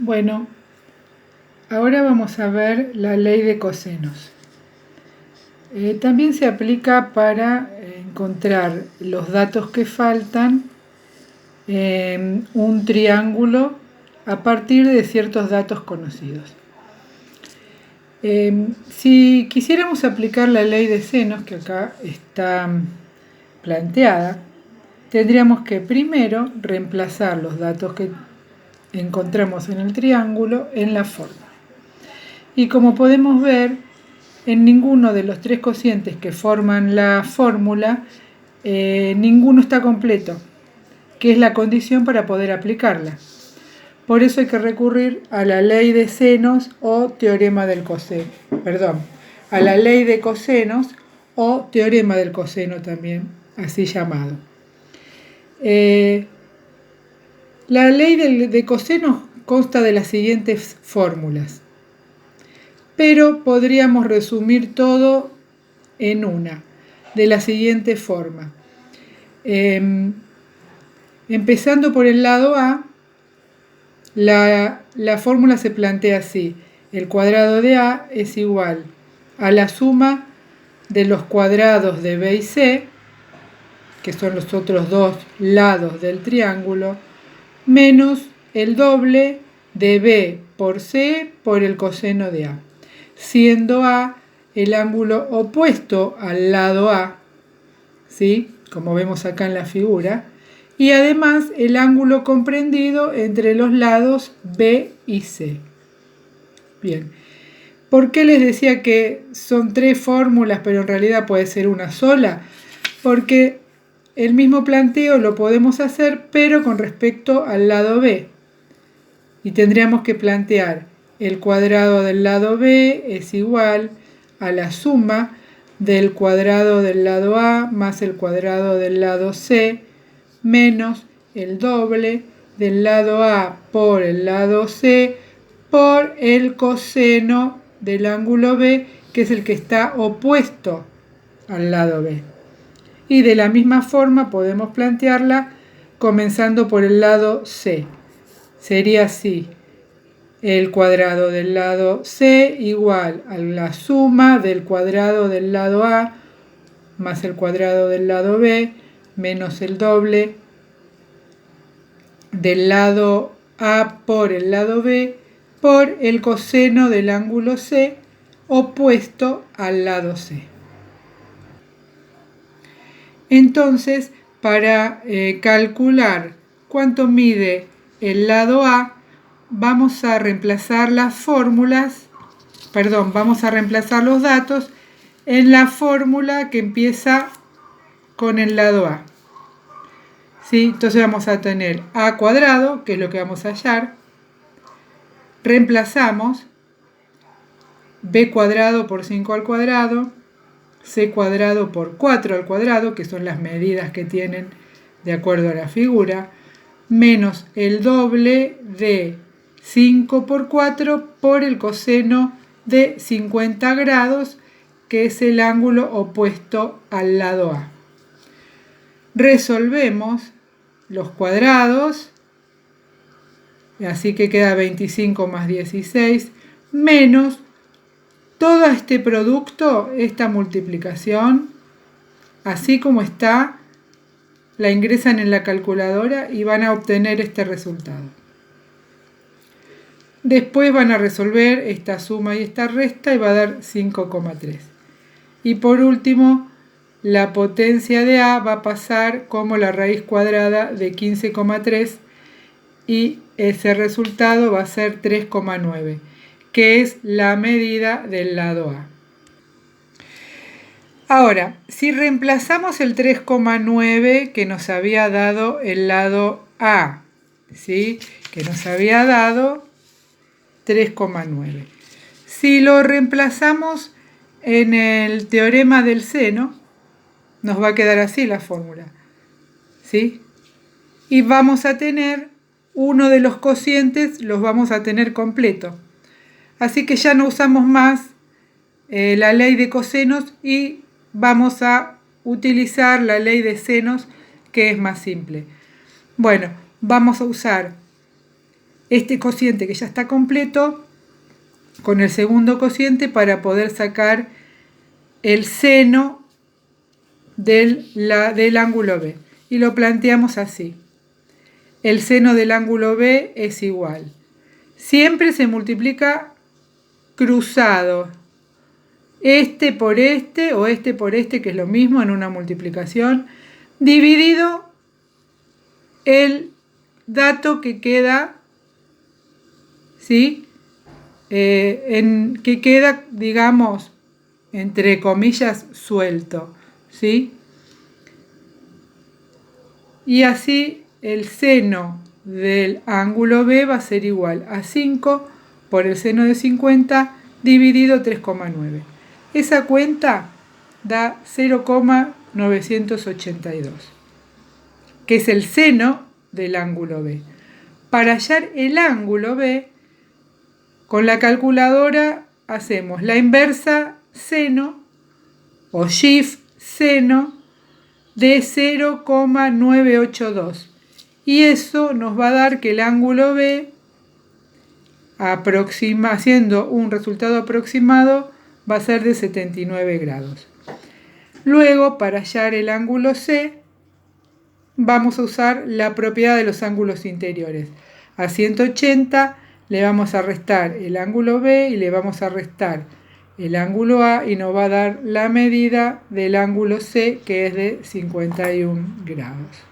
Bueno, ahora vamos a ver la ley de cosenos. También se aplica para encontrar los datos que faltan en un triángulo a partir de ciertos datos conocidos. Si quisiéramos aplicar la ley de senos, que acá está planteada, tendríamos que primero reemplazar los datos que encontramos en el triángulo en la fórmula. Y como podemos ver, en ninguno de los tres cocientes que forman la fórmula, ninguno está completo, que es la condición para poder aplicarla. Por eso hay que recurrir a la ley de senos o teorema del coseno. A la ley de cosenos o teorema del coseno también, así llamado. La ley de cosenos consta de las siguientes fórmulas, pero podríamos resumir todo en una, de la siguiente forma. Empezando por el lado A, la fórmula se plantea así: el cuadrado de A es igual a la suma de los cuadrados de B y C, que son los otros dos lados del triángulo, menos el doble de B por C por el coseno de A, siendo A el ángulo opuesto al lado A, ¿sí? Como vemos acá en la figura, y además el ángulo comprendido entre los lados B y C. Bien, ¿por qué les decía que son tres fórmulas, pero en realidad puede ser una sola? Porque el mismo planteo lo podemos hacer, pero con respecto al lado B. Y tendríamos que plantear el cuadrado del lado B es igual a la suma del cuadrado del lado A más el cuadrado del lado C menos el doble del lado A por el lado C por el coseno del ángulo B, que es el que está opuesto al lado B. Y de la misma forma podemos plantearla comenzando por el lado C. Sería así: el cuadrado del lado C igual a la suma del cuadrado del lado A más el cuadrado del lado B menos el doble del lado A por el lado B por el coseno del ángulo C opuesto al lado C. Entonces, para calcular cuánto mide el lado A, vamos a reemplazar las fórmulas, vamos a reemplazar los datos en la fórmula que empieza con el lado A. ¿Sí? Entonces vamos a tener A cuadrado, que es lo que vamos a hallar. Reemplazamos B cuadrado por 5 al cuadrado, C cuadrado por 4 al cuadrado, que son las medidas que tienen de acuerdo a la figura, menos el doble de 5 por 4 por el coseno de 50 grados, que es el ángulo opuesto al lado A. Resolvemos los cuadrados, así que queda 25 más 16, menos todo este producto, esta multiplicación, así como está, la ingresan en la calculadora y van a obtener este resultado. Después van a resolver esta suma y esta resta y va a dar 5,3. Y por último, la potencia de A va a pasar como la raíz cuadrada de 15,3 y ese resultado va a ser 3,9, que es la medida del lado A. Ahora, si reemplazamos el 3,9 que nos había dado el lado A, ¿sí? Que nos había dado 3,9. Si lo reemplazamos en el teorema del seno, nos va a quedar así la fórmula, ¿sí? Y vamos a tener uno de los cocientes, los vamos a tener completo. Así que ya no usamos más la ley de cosenos y vamos a utilizar la ley de senos, que es más simple. Bueno, vamos a usar este cociente que ya está completo con el segundo cociente para poder sacar el seno del ángulo B. Y lo planteamos así. El seno del ángulo B es igual. Siempre se multiplica cruzado. Este por este o este por este, que es lo mismo en una multiplicación, dividido el dato que queda, ¿sí? Que queda, digamos, entre comillas, suelto, ¿sí? Y así el seno del ángulo B va a ser igual a 5 por el seno de 50 dividido 3,9. Esa cuenta da 0,982, que es el seno del ángulo B. Para hallar el ángulo B, con la calculadora hacemos la inversa seno o shift seno de 0,982. Y eso nos va a dar que el ángulo B, haciendo un resultado aproximado, va a ser de 79 grados. Luego, para hallar el ángulo C, vamos a usar la propiedad de los ángulos interiores. A 180 le vamos a restar el ángulo B y le vamos a restar el ángulo A y nos va a dar la medida del ángulo C, que es de 51 grados.